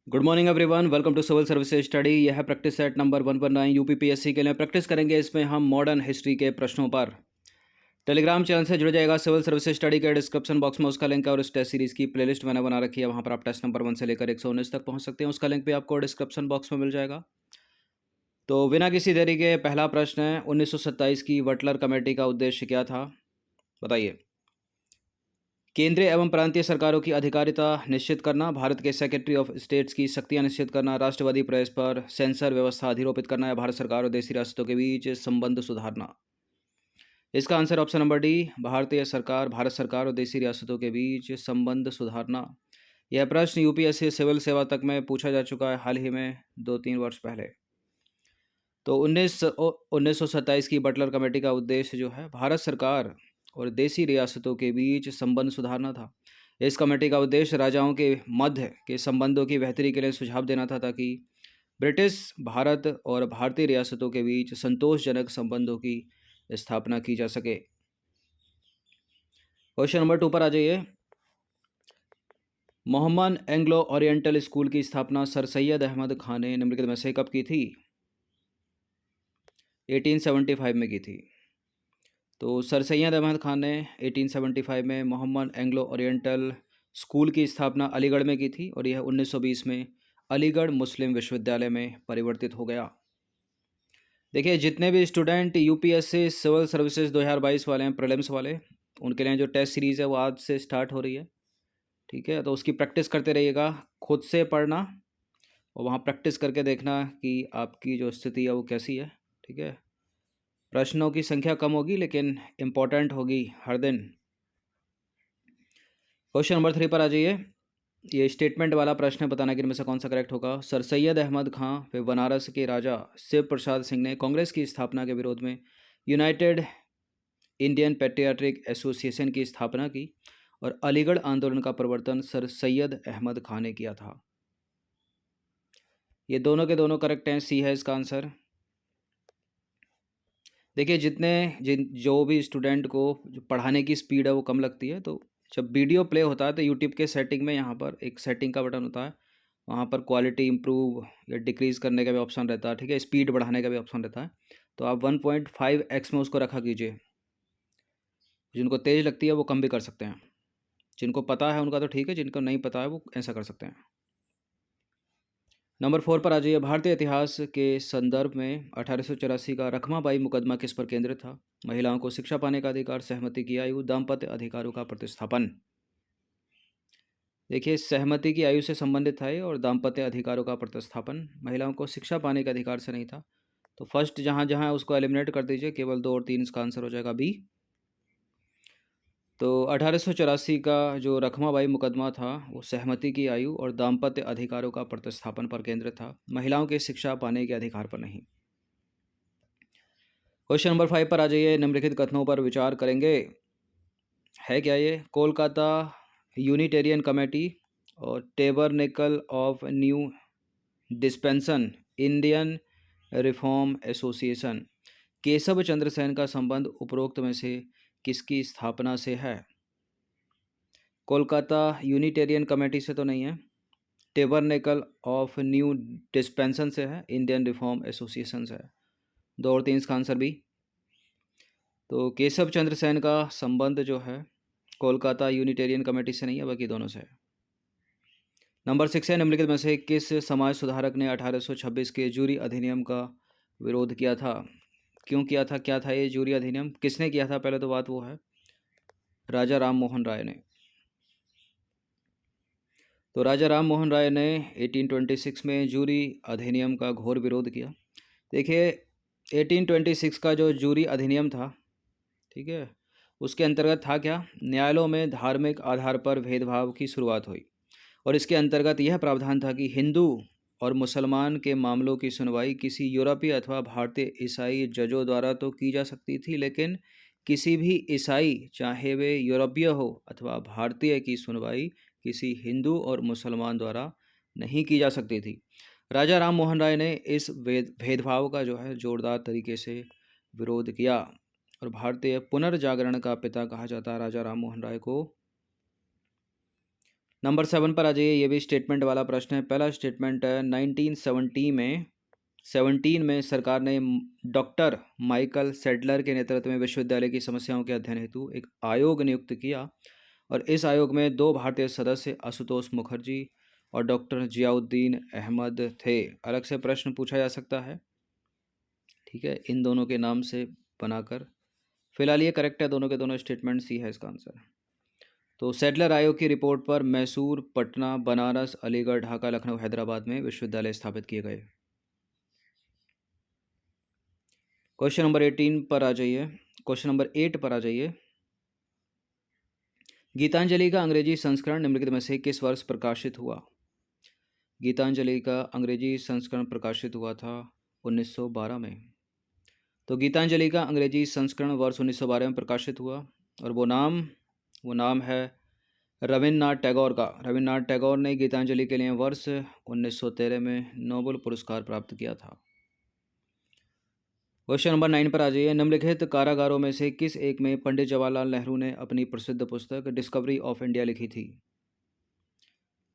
Good morning everyone, welcome to civil services study. यह है practice set number 119 UPPSC के लिए प्रैक्टिस करेंगे। इसमें हम मॉडर्न हिस्ट्री के प्रश्नों पर टेलीग्राम चैनल से जुड़ जाएगा। सिविल सर्विसेज स्टडी के डिस्क्रिप्शन बॉक्स में उसका लिंक है और इस टेस्ट सीरीज की प्लेलिस्ट मैंने बना रखी है। वहाँ पर आप टेस्ट नंबर 1 से लेकर 119 तक पहुँच सकते हैं। उसका लिंक भी आपको डिस्क्रिप्शन बॉक्स में मिल जाएगा। तो बिना किसी देरी के पहला प्रश्न है, 1927 की बटलर कमेटी का उद्देश्य क्या था, बताइए। केंद्रीय एवं प्रांतीय सरकारों की अधिकारिता निश्चित करना, भारत के सेक्रेटरी ऑफ स्टेट्स की शक्तियां निश्चित करना, राष्ट्रवादी प्रेस पर सेंसर व्यवस्था अधिरोपित करना या भारत सरकार और देशी रियासतों के बीच संबंध सुधारना। इसका आंसर ऑप्शन नंबर डी, भारतीय सरकार, भारत सरकार और देशी रियासतों के बीच संबंध सुधारना। यह प्रश्न यूपीएससी सिविल सेवा तक में पूछा जा चुका है हाल ही में 2-3 वर्ष पहले। तो 1927 की बटलर कमेटी का उद्देश्य जो है भारत सरकार और देशी रियासतों के बीच संबंध सुधारना था। इस कमेटी का उद्देश्य राजाओं के मध्य के संबंधों की बेहतरी के लिए सुझाव देना था, ताकि ब्रिटिश भारत और भारतीय रियासतों के बीच संतोषजनक संबंधों की स्थापना की जा सके। क्वेश्चन नंबर 2 पर आ जाइए। मोहम्मद एंग्लो ओरिएंटल स्कूल की स्थापना सर सैयद अहमद खान ने निम्नलिखित में से कब की थी? 1875 में की थी। तो सर सैयद अहमद खान ने 1875 में मोहम्मद एंग्लो ओरिएंटल स्कूल की स्थापना अलीगढ़ में की थी और यह 1920 में अलीगढ़ मुस्लिम विश्वविद्यालय में परिवर्तित हो गया। देखिए, जितने भी स्टूडेंट यूपीएससी सिविल सर्विसेज 2022 वाले हैं, प्रीलिम्स वाले, उनके लिए जो टेस्ट सीरीज़ है वो आज से स्टार्ट हो रही है। ठीक है, तो उसकी प्रैक्टिस करते रहिएगा, खुद से पढ़ना और वहाँ प्रैक्टिस करके देखना कि आपकी जो स्थिति है वो कैसी है। ठीक है, प्रश्नों की संख्या कम होगी लेकिन इम्पोर्टेंट होगी हर दिन। क्वेश्चन नंबर 3 पर आ जाइए। ये स्टेटमेंट वाला प्रश्न है, बताना कि इनमें से कौन सा करेक्ट होगा। सर सैयद अहमद खां व बनारस के राजा शिव प्रसाद सिंह ने कांग्रेस की स्थापना के विरोध में यूनाइटेड इंडियन पैट्रियाटिक एसोसिएशन की स्थापना की और अलीगढ़ आंदोलन का प्रवर्तन सर सैयद अहमद खां ने किया था। ये दोनों के दोनों करेक्ट हैं, सी है इसका आंसर। देखिए, जो भी स्टूडेंट को जो पढ़ाने की स्पीड है वो कम लगती है, तो जब वीडियो प्ले होता है तो यूट्यूब के सेटिंग में यहाँ पर एक सेटिंग का बटन होता है, वहाँ पर क्वालिटी इंप्रूव या डिक्रीज़ करने का भी ऑप्शन रहता है। ठीक है, स्पीड बढ़ाने का भी ऑप्शन रहता है, तो आप 1.5x में उसको रखा कीजिए। जिनको तेज़ लगती है वो कम भी कर सकते हैं, जिनको पता है उनका तो ठीक है, जिनको नहीं पता है वो ऐसा कर सकते हैं। नंबर 4 पर आ जाइए। भारतीय इतिहास के संदर्भ में 1884 का रखमाबाई मुकदमा किस पर केंद्रित था? महिलाओं को शिक्षा पाने का अधिकार, सहमति की आयु, दाम्पत्य अधिकारों का प्रतिस्थापन। देखिए, सहमति की आयु से संबंधित था ये और दाम्पत्य अधिकारों का प्रतिस्थापन। महिलाओं को शिक्षा पाने के अधिकार से नहीं था। तो फर्स्ट जहाँ जहाँ उसको एलिमिनेट कर दीजिए, केवल 2 और 3 इसका आंसर हो जाएगा बी। तो 1884 का जो रखमाबाई मुकदमा था वो सहमति की आयु और दाम्पत्य अधिकारों का प्रतिस्थापन पर केंद्रित था, महिलाओं के शिक्षा पाने के अधिकार पर नहीं। क्वेश्चन नंबर 5 पर आ जाइए। निम्नलिखित कथनों पर विचार करेंगे। है क्या ये? कोलकाता यूनिटेरियन कमेटी और Tabernacle of New Dispensation Indian Reform Association. Keshav Chandra Sen का संबंध उपरोक्त में से किसकी स्थापना से है? कोलकाता यूनिटेरियन कमेटी से तो नहीं है, टेबरनेकल ऑफ न्यू डिस्पेंसन से है, इंडियन रिफॉर्म एसोसिएशन से है। 2 और 3 इसका आंसर भी। तो केशव चंद्र सेन का संबंध जो है कोलकाता यूनिटेरियन कमेटी से नहीं है, बाकी दोनों से है। नंबर 6 है, निम्नलिखित में से किस समाज सुधारक ने 1826 के जूरी अधिनियम का विरोध किया था? क्यों किया था, क्या था ये जूरी अधिनियम, किसने किया था? पहले तो बात वो है, राजा राम मोहन राय ने। तो राजा राम मोहन राय ने 1826 में जूरी अधिनियम का घोर विरोध किया। देखिए, 1826 का जो जूरी अधिनियम था, ठीक है, उसके अंतर्गत था क्या? न्यायालयों में धार्मिक आधार पर भेदभाव की शुरुआत हुई और इसके अंतर्गत यह प्रावधान था कि हिंदू और मुसलमान के मामलों की सुनवाई किसी यूरोपीय अथवा भारतीय ईसाई जजों द्वारा तो की जा सकती थी, लेकिन किसी भी ईसाई, चाहे वे यूरोपीय हो अथवा भारतीय, की सुनवाई किसी हिंदू और मुसलमान द्वारा नहीं की जा सकती थी। राजा राम मोहन राय ने इस भेदभाव का जो है जोरदार तरीके से विरोध किया और भारतीय पुनर्जागरण का पिता कहा जाता है राजा राम मोहन राय को। नंबर 7 पर आ जाइए, ये भी स्टेटमेंट वाला प्रश्न है। पहला स्टेटमेंट है 1917 में सरकार ने डॉक्टर माइकल सैडलर के नेतृत्व में विश्वविद्यालय की समस्याओं के अध्ययन हेतु एक आयोग नियुक्त किया और इस आयोग में 2 भारतीय सदस्य आशुतोष मुखर्जी और डॉक्टर जियाउद्दीन अहमद थे। अलग से प्रश्न पूछा जा सकता है, ठीक है, इन दोनों के नाम से बनाकर। फिलहाल ये करेक्ट है, दोनों के दोनों स्टेटमेंट, सी है इसका आंसर। तो सैडलर आयोग की रिपोर्ट पर मैसूर, पटना, बनारस, अलीगढ़, ढाका, लखनऊ, हैदराबाद में विश्वविद्यालय स्थापित किए गए। क्वेश्चन नंबर 18 पर आ जाइए, क्वेश्चन नंबर 8 पर आ जाइए। गीतांजलि का अंग्रेजी संस्करण निम्नलिखित में से किस वर्ष प्रकाशित हुआ? गीतांजलि का अंग्रेजी संस्करण प्रकाशित हुआ था 1912 में। तो गीतांजलि का अंग्रेजी संस्करण वर्ष 1912 में प्रकाशित हुआ और वो नाम है रविन्द्रनाथ टैगोर का। रविन्द्रनाथ टैगोर ने गीतांजलि के लिए वर्ष 1913 में नोबेल पुरस्कार प्राप्त किया था। क्वेश्चन नंबर 9 पर आ जाइए। निम्नलिखित कारागारों में से किस एक में पंडित जवाहरलाल नेहरू ने अपनी प्रसिद्ध पुस्तक डिस्कवरी ऑफ इंडिया लिखी थी?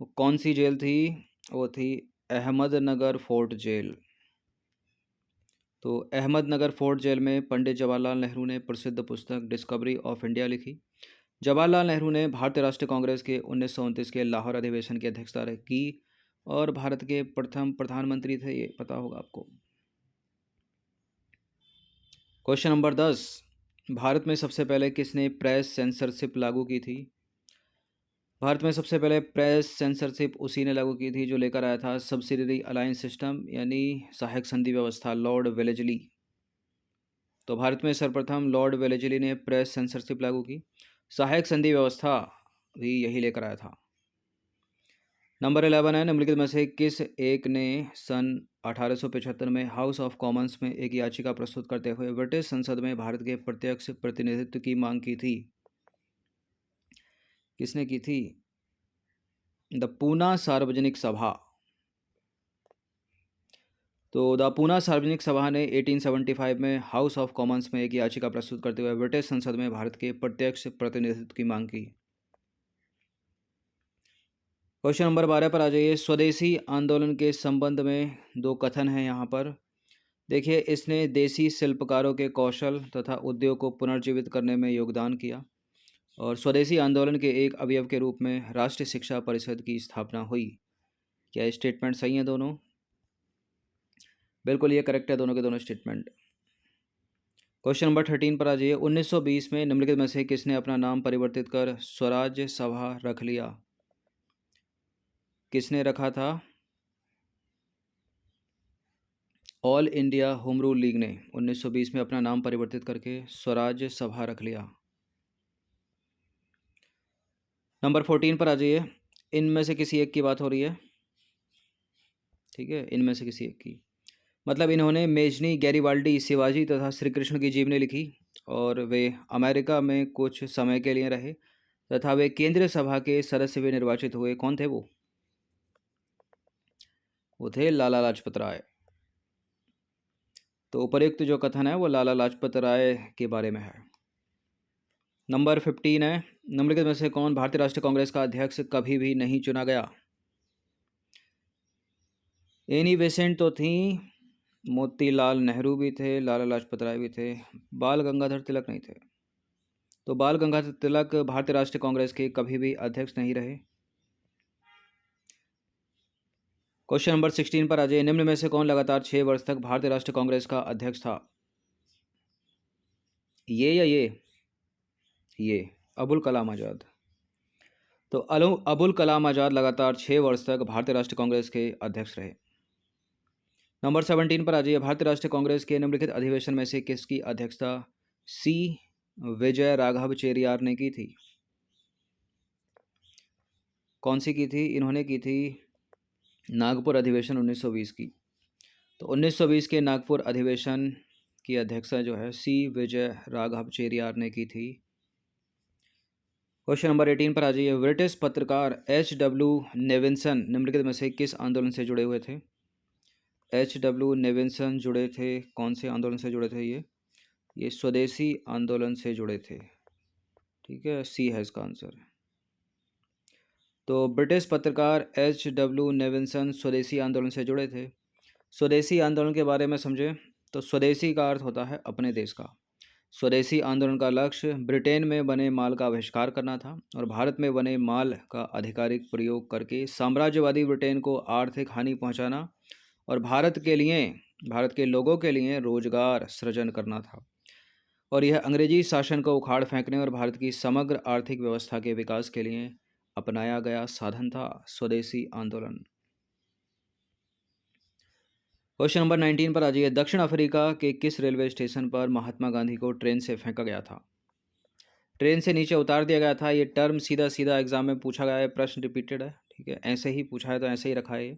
वो कौन सी जेल थी? वो थी अहमदनगर फोर्ट जेल। तो अहमदनगर फोर्ट जेल में पंडित जवाहरलाल नेहरू ने प्रसिद्ध पुस्तक डिस्कवरी ऑफ इंडिया लिखी। जवाहरलाल नेहरू ने भारतीय राष्ट्रीय कांग्रेस के 1929 के लाहौर अधिवेशन की अध्यक्षता की और भारत के प्रथम प्रधानमंत्री थे, ये पता होगा आपको। क्वेश्चन नंबर 10, भारत में सबसे पहले किसने प्रेस सेंसरशिप लागू की थी? भारत में सबसे पहले प्रेस सेंसरशिप उसी ने लागू की थी जो लेकर आया था सब्सिडरी अलायंस सिस्टम, यानी सहायक संधि व्यवस्था, लॉर्ड वेलेजली। तो भारत में सर्वप्रथम लॉर्ड वेलेजली ने प्रेस सेंसरशिप लागू की। सहायक संधि व्यवस्था भी यही लेकर आया था। नंबर 11 है, निम्नलिखित में से किस एक ने सन 1875 में हाउस ऑफ कॉमन्स में एक याचिका प्रस्तुत करते हुए ब्रिटिश संसद में भारत के प्रत्यक्ष प्रतिनिधित्व की मांग की थी? किसने की थी? द पूना सार्वजनिक सभा। तो द पूना सार्वजनिक सभा ने 1875 में हाउस ऑफ कॉमन्स में एक याचिका प्रस्तुत करते हुए ब्रिटिश संसद में भारत के प्रत्यक्ष प्रतिनिधित्व की मांग की। क्वेश्चन नंबर 12 पर आ जाइए। स्वदेशी आंदोलन के संबंध में 2 कथन हैं यहाँ पर। देखिए, इसने देसी शिल्पकारों के कौशल तथा उद्योग को पुनर्जीवित करने में योगदान किया और स्वदेशी आंदोलन के एक अवयव के रूप में राष्ट्रीय शिक्षा परिषद की स्थापना हुई। क्या स्टेटमेंट सही हैं दोनों? बिल्कुल ये करेक्ट है, दोनों के दोनों स्टेटमेंट। क्वेश्चन नंबर 13 पर आ जाइए। 1920 में निम्नलिखित में से किसने अपना नाम परिवर्तित कर स्वराज्य सभा रख लिया? किसने रखा था? All India home rule league ने 1920 में अपना नाम परिवर्तित करके स्वराज्य सभा रख लिया। नंबर 14 पर आ जाइए। इनमें से किसी एक की बात हो रही है, ठीक है, इनमें से किसी एक की, मतलब इन्होंने मेजनी, गैरीवाल्डी, शिवाजी तथा श्री कृष्ण की जीवनी लिखी और वे अमेरिका में कुछ समय के लिए रहे तथा वे केंद्रीय सभा के सदस्य भी निर्वाचित हुए। कौन थे वो? वो थे लाला लाजपत राय। तो उपयुक्त जो कथन है वो लाला लाजपत राय के बारे में है। नंबर 15 है, निम्नलिखित में से कौन भारतीय राष्ट्रीय कांग्रेस का अध्यक्ष कभी भी नहीं चुना गया? एनी बेसेंट तो थी, मोतीलाल नेहरू भी थे, लाला लाजपत राय भी थे, बाल गंगाधर तिलक नहीं थे। तो बाल गंगाधर तिलक भारतीय राष्ट्रीय कांग्रेस के कभी भी अध्यक्ष नहीं रहे। क्वेश्चन नंबर 16 पर आ जाइए। निम्न में से कौन लगातार 6 वर्ष तक भारतीय राष्ट्रीय कांग्रेस का अध्यक्ष था? ये या ये अबुल कलाम आज़ाद। तो अबुल कलाम आज़ाद लगातार 6 वर्ष तक भारतीय राष्ट्रीय कांग्रेस के अध्यक्ष रहे। नंबर 17 पर आ जाइए। भारतीय राष्ट्रीय कांग्रेस के निम्नलिखित अधिवेशन में से किसकी अध्यक्षता सी विजय राघव चेरियार ने की थी? कौन सी की थी? इन्होंने की थी नागपुर अधिवेशन 1920 की। तो 1920 के नागपुर अधिवेशन की अध्यक्षता जो है सी विजय राघव चेरियार ने की थी। क्वेश्चन नंबर 18 पर आ जाइए। ब्रिटिश पत्रकार H.W. नेविन्सन निम्नलिखित में से किस आंदोलन से जुड़े हुए थे? H.W. नेविन्सन जुड़े थे, कौन से आंदोलन से जुड़े थे? ये स्वदेशी आंदोलन से जुड़े थे, ठीक है, सी है इसका आंसर। तो ब्रिटिश पत्रकार H.W. नेविल्सन स्वदेशी आंदोलन से जुड़े थे। स्वदेशी आंदोलन के बारे में समझें तो स्वदेशी का अर्थ होता है अपने देश का। स्वदेशी आंदोलन का लक्ष्य ब्रिटेन में बने माल का बहिष्कार करना था और भारत में बने माल का आधिकारिक प्रयोग करके साम्राज्यवादी ब्रिटेन को आर्थिक हानि पहुंचाना और भारत के लोगों के लिए रोजगार सृजन करना था। और यह अंग्रेजी शासन को उखाड़ फेंकने और भारत की समग्र आर्थिक व्यवस्था के विकास के लिए अपनाया गया साधन था स्वदेशी आंदोलन। क्वेश्चन नंबर 19 पर आ जाइए। दक्षिण अफ्रीका के किस रेलवे स्टेशन पर महात्मा गांधी को ट्रेन से फेंका गया था? ट्रेन से नीचे उतार दिया गया था। ये टर्म सीधा सीधा एग्जाम में पूछा गया है, प्रश्न रिपीटेड है, ठीक है, ऐसे ही पूछा है तो ऐसे ही रखा है ये।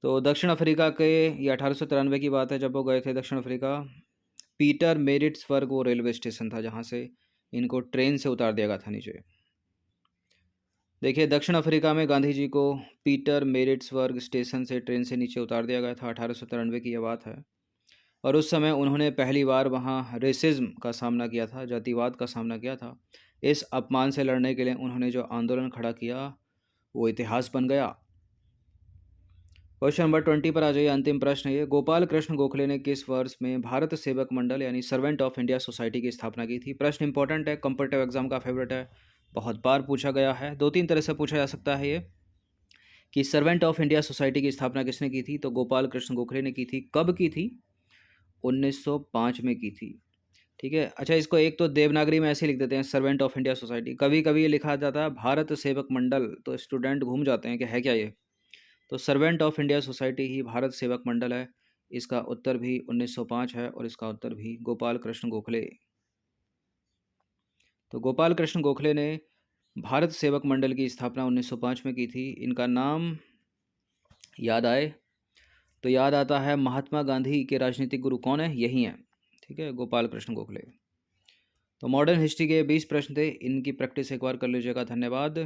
तो दक्षिण अफ्रीका के ये 1893 की बात है जब वो गए थे दक्षिण अफ्रीका। पीटर मेरिट्सबर्ग वो रेलवे स्टेशन था जहाँ से इनको ट्रेन से उतार दिया गया था नीचे। देखिए, दक्षिण अफ्रीका में गांधी जी को पीटर मेरिट्सबर्ग स्टेशन से ट्रेन से नीचे उतार दिया गया था। 1893 की यह बात है। और उस समय उन्होंने पहली बार वहाँ रेसिज्म का सामना किया था, जातिवाद का सामना किया था। इस अपमान से लड़ने के लिए उन्होंने जो आंदोलन खड़ा किया वो इतिहास बन गया। क्वेश्चन नंबर 20 पर आ जाइए। अंतिम प्रश्न है ये। गोपाल कृष्ण गोखले ने किस वर्ष में भारत सेवक मंडल यानी सर्वेंट ऑफ इंडिया सोसाइटी की स्थापना की थी? प्रश्न इंपॉर्टेंट है, कॉम्पिटिटिव एग्जाम का फेवरेट है, बहुत बार पूछा गया है। दो तीन तरह से पूछा जा सकता है ये कि सर्वेंट ऑफ इंडिया सोसाइटी की स्थापना किसने की थी? तो गोपाल कृष्ण गोखले ने की थी। कब की थी? 1905 में की थी, ठीक है। अच्छा, इसको एक तो देवनागरी में ऐसे लिख देते हैं सर्वेंट ऑफ इंडिया सोसाइटी, कभी कभी ये लिखा जाता है भारत सेवक मंडल, तो स्टूडेंट घूम जाते हैं कि है क्या ये। तो सर्वेंट ऑफ इंडिया सोसाइटी ही भारत सेवक मंडल है। इसका उत्तर भी 1905 है और इसका उत्तर भी गोपाल कृष्ण गोखले। तो गोपाल कृष्ण गोखले ने भारत सेवक मंडल की स्थापना 1905 में की थी। इनका नाम याद आए तो याद आता है महात्मा गांधी के राजनीतिक गुरु कौन है? यही हैं, ठीक है, गोपाल कृष्ण गोखले। तो मॉडर्न हिस्ट्री के 20 प्रश्न थे, इनकी प्रैक्टिस एक बार कर लीजिएगा। धन्यवाद।